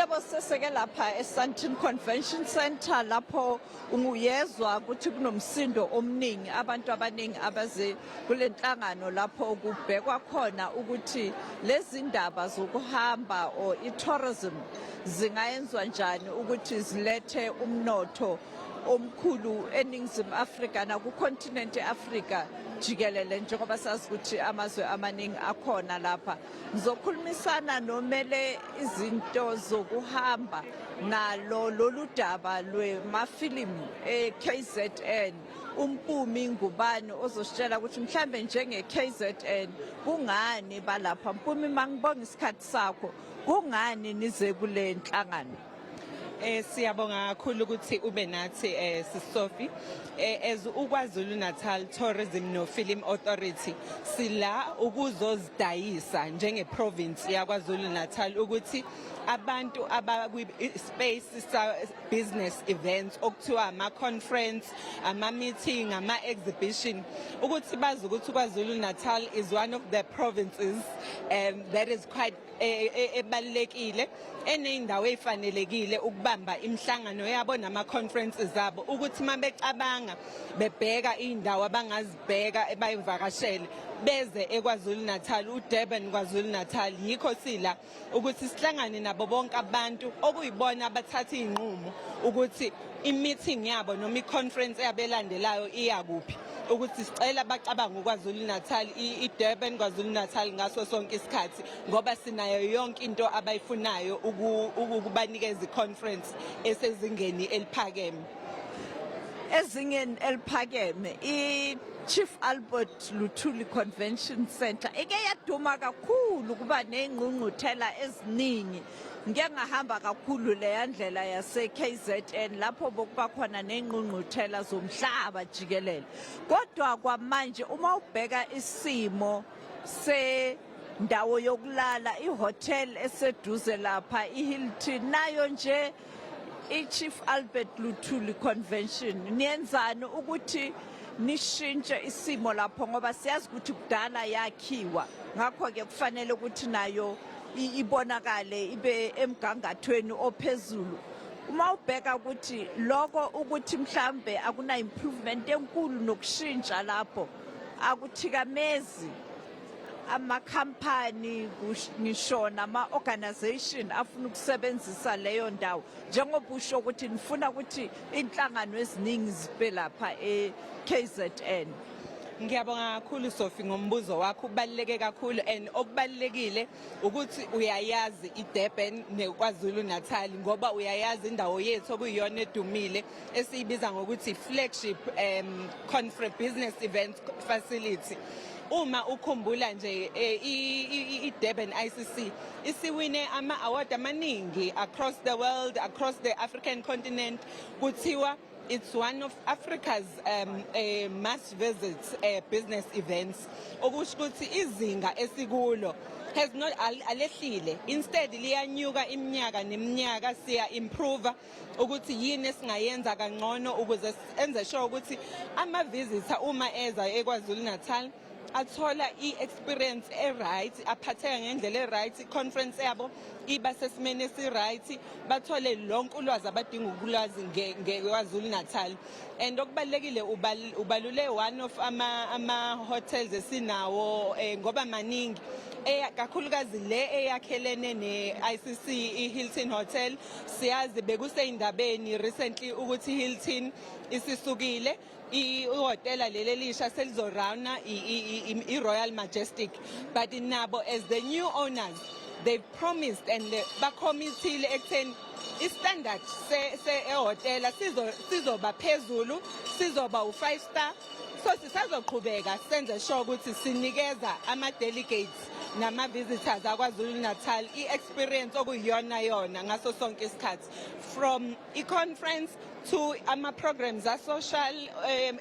Yebo seseke lapha eSandton Convention Center lapho unguyezwa ukuthi kunomsindo omningi abantu abaningi abaze kulenhlangano lapho kubhekwa khona ukuthi lezi ndaba zokuhamba or tourism zingayenzwa njani ukuthi zilethe umnotho omkhulu eNingizimu Afrika na ku continent eAfrika jikelele njengoba sazi ukuthi amazwe amaningi akhona lapha. Ngizokhulumisana nomele izinto zokuhamba nalo lolu daba lwemafilimu eKZN uMpumi Ngubane ozositshela ukuthi mhlambe njenge KZN kungani balapha. Mpumi, mangibonga isikhathi sakho, kungani nize kule nhlangano? Siyabonga kakhulu ukuthi ube nathi Sophie as uKwaZulu Natal Tourism no Film Authority sila ukuzozidayisa njenge province yaKwaZulu Natal ukuthi abantu abakwi space business events okuthiwa ama conference ama meeting ama exhibition ukuthi bazi ukuthi KwaZulu Natal is one of the provinces that is quite ebalekile enendawo efanelekile ukubamba imhlangano yabo nama conferences zabo ukuthi mabecabanga bebheka indawo abangazibheka ebayivakashele beze eKwaZulu Natal uDurban KwaZulu Natal yikho sila ukuthi sihlangane nabo bonke abantu okuyibona abathatha izinqumo ukuthi i-meeting yabo noma i-conference yabelandelayo iya kuphi ukuthi sicela bacabanga uKwaZulu Natal iDurban KwaZulu Natal ngaso sonke isikhathi ngoba sinayo yonke into abayifunayo ukubanikeza iconference esezingeni eliphakeme. Ezingeni eliphakeme Chief Albert Luthuli Convention Center eke yaduma kakhulu kuba nezingqungquthela eziningi. Ngeke ngahamba kakhulu le ndlela yase KZN lapho bokuba khona nezingqungquthela zomhlaba jikelele. Kodwa kwamanje uma ubheka isimo sendawo yokulala ihotel eseduze lapha iHilton nayo nje iChief Albert Luthuli Convention niyenzani ukuthi nishintshe isimo lapho ngoba siyazi ukuthi kudala yakhiwa ngakho ke kufanele ukuthi nayo ibonakale ibe emgangathweni ophezulu. Uma ubheka ukuthi lokho ukuthi mhlambe akuna improvement enkulu nokushintsha lapho akuthikamezi amakhampani ngisho nama-organization afuna ukusebenzisa leyo ndawo njengoba usho ukuthi nifuna ukuthi inhlangano eziningi zibe lapha eKZN? Ngiyabonga kakhulu Sophie ngombuzo wakho ubaluleke kakhulu and okubalekile ukuthi uyayazi iDurban neKwaZulu Natal ngoba uyayazi indawo yethu okuyiyona edumile esiyibiza ngokuthi flagship conference business event facility. Uma ukhumbula nje iDurban ICC isiwine ama-award amaningi across the world, across the African continent kuthiwa it's one of Africa's must visit business events. Okusho ukuthi izinga esikulo has not alehlile, instead liyanyuka iminyaka neminyaka siya improve ukuthi yini esingayenza kangcono ukuze enze sure ukuthi ama visitor uma eza eKwaZulu Natal athola i-experience right, aphatheka ngendlela right, conference yabo iba sesimene right, bathole lonke ulwazi abadinga ukulwazi ngeKwaZulu Natal. And okubalekile ubalule one of ama hotels esinawo ngoba maningi kakhulukazi le eyakhelene ne-ICC iHilton Hotel siyazi bekuseyindabeni recently ukuthi iHilton isisukile ihotela leli lisha selizorana iRoyal Majestic, but nabo as the new owners they promised and bacommitted ekutheni istandard sehotela sizoba phezulu, sizoba u5 star. So sisazoqhubeka senze sure ukuthi sinikeza ama delegates nama visitors aKwaZulu Natal i-experience okuyiyona yona ngaso sonke isikhathi, from i-conference to ama programs a social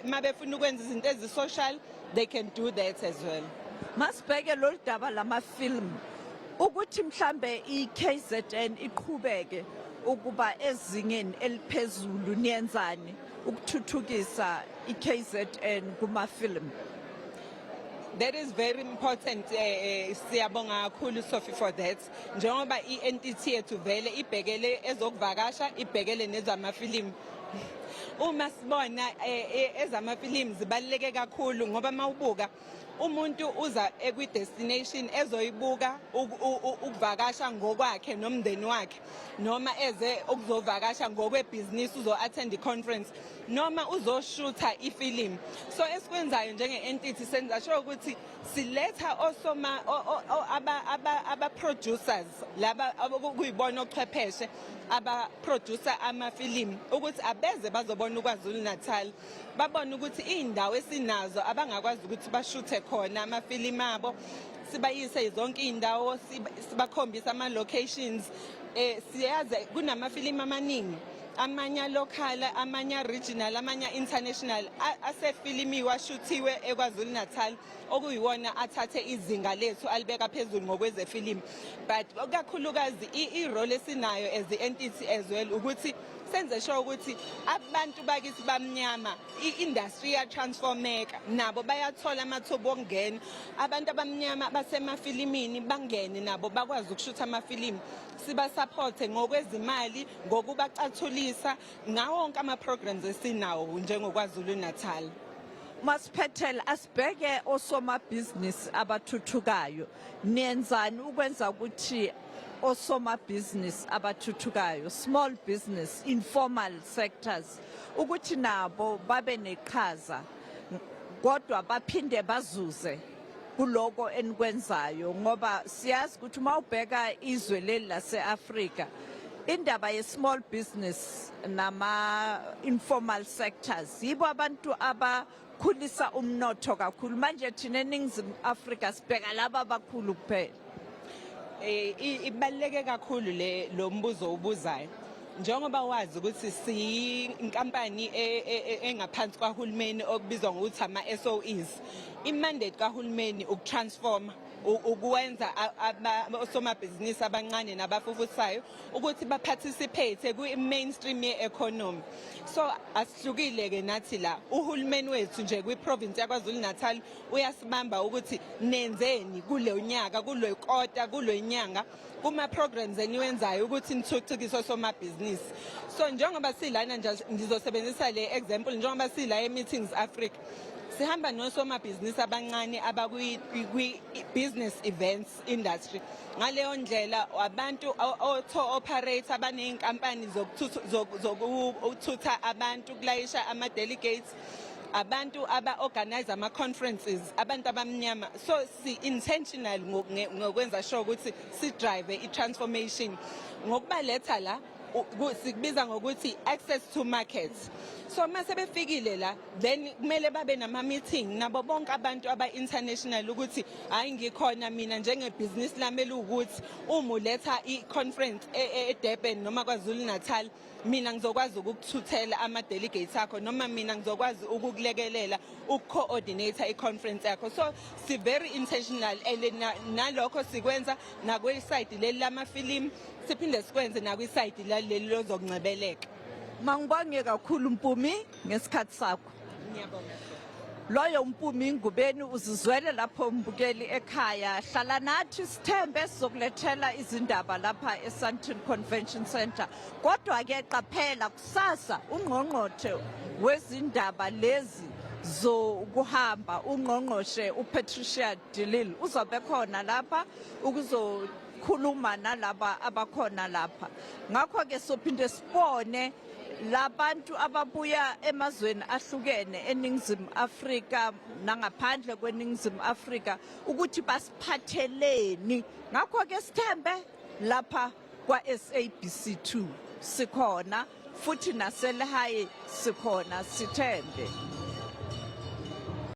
mabefuna ukwenza izinto ezi-social they can do that as well. Masibheke lolu daba lama-film ukuthi mhlambe iKZN iqhubeke ukuba ezingeni eliphezulu niyenzani ukuthuthukisa iKZN kuma-film? That is very important. Siyabonga kakhulu Sophie for that. Njengoba i-entity yethu vele ibhekele ezokuvakasha, ibhekele nezamafilimu. Uma sibona ezamafilimu zibaluleke kakhulu ngoba mawubuka umuntu uza ekwi-destination ezoyibuka ukuvakasha ngokwakhe nomndeni wakhe noma eze ukuzovakasha ngokwebhizinisi uzo-attend i-conference noma uzoshutha ifilimu. So esikwenzayo njenge-entity senza sure ukuthi siletha aba-producers laba okuyibona ochwepheshe aba-producer amafilimu ukuthi abeze bazobona uKwaZulu Natal babone ukuthi iy'ndawo esinazo abangakwazi ukuthi bashuthe khona amafilimu abo sibayise zonke iy'ndawo sibakhombisa ama-locations. Siyazi kunamafilimu amaningi amanye local amanye regional amanye international asefilimiwe ashuthiwe eKwaZulu Natal okuyiwona athathe izinga lethu alibeka phezulu ngokwezefilimu. But kakhulukazi i-role esinayo as the entity as well ukuthi senze sure ukuthi abantu bakithi bamnyama i-industry transformeka nabo bayathola amathuba okungena abantu abamnyama basemafilimini bangene nabo bakwazi ukushutha amafilimu sibasupporte ngokwezimali ngokubacathulisa ngawo wonke ama-programs esinawo njengokwaZulu Natal. Masiphethe asibheke osomabhizinisi abathuthukayo niyenzani ukwenza ukuthi osomabhizinisi abathuthukayo small business informal sectors ukuthi nabo babe neqhaza kodwa baphinde bazuze kuloko enikwenzayo ngoba siyazi ukuthi mawubheka izwe leli lase-Afrika indaba ye-small business nama-informal sectors yibo abantu abakhulisa umnotho kakhulu manje thina eNingizimu Afrika sibheka laba abakhulu kuphela. Ibaluleke kakhulu lo mbuzo ubuzayo njengoba wazi ukuthi siyinkampani engaphansi kwahulumeni okubizwa ngokuthi ama-SOEs. I-mandate kahulumeni ukutransforma ukwenza osomabhizinisi abancane nabafufusayo ukuthi baparticipate kwi-mainstream ye-economy. So asihlukile-ke nathi la uhulumeni wethu nje kwi-province yaKwaZulu Natal uyasibamba ukuthi nenzeni kulo nyaka kulo kota kulo nyanga kuma-programs eniwenzayo ukuthi nithuthukise osomabhizinisi. So njengoba silana nje ngizosebenzisa le example njengoba sila e-Meetings Africa sihamba nosomabhizinisi abancane abakwi-business events industry. Ngaleyo ndlela abantu auto-operator abaney'nkampani zokuthutha abantu kulayisha ama-delegates abantu aba-organize ama-conferences abantu abamnyama. So si-intentional ngokwenza sure ukuthi si-drive i-transformation ngokubaletha la sikubiza ngokuthi access to markets. So mase befikile la then kumele babe nama-meeting nabo bonke abantu aba-international ukuthi hayi ngikhona mina njengebhizinisi lami elukuthi uma uletha i-conference eDurban noma KwaZulu Natal mina ngizokwazi ukukuthuthela ama-delegates akho noma mina ngizokwazi ukukulekelela uku-coordinator i-conference yakho. So si very intentional and nalokho sikwenza nakwesayidi leli lamafilimu siphinde sikwenze nakwisayidi laleli lozokungcebeleka. Mangibonge kakhulu Mpumi ngesikhathi sakho. Ngiyabonga. Loyo Mpumi ingubeni uzizwele lapho mbukeli ekhaya hlala nathi sithembe sizokulethela izindaba lapha eSandton Convention Center. Kodwa ke qaphela kusasa ungqongqothe wezindaba lezi zokuhamba ungqongqoshe uPatricia de Lille uzobe khona lapha ukuzokhuluma nalaba abakhona lapha. Ngakho ke sophinde sibone labantu ababuya emazweni ahlukene eNingizimu Afrika nangaphandle kweNingizimu Afrika ukuthi basiphatheleni. Ngakho ke sithembe lapha kwa-SABC2 sikhona futhi naselehaye sikhona sithembe.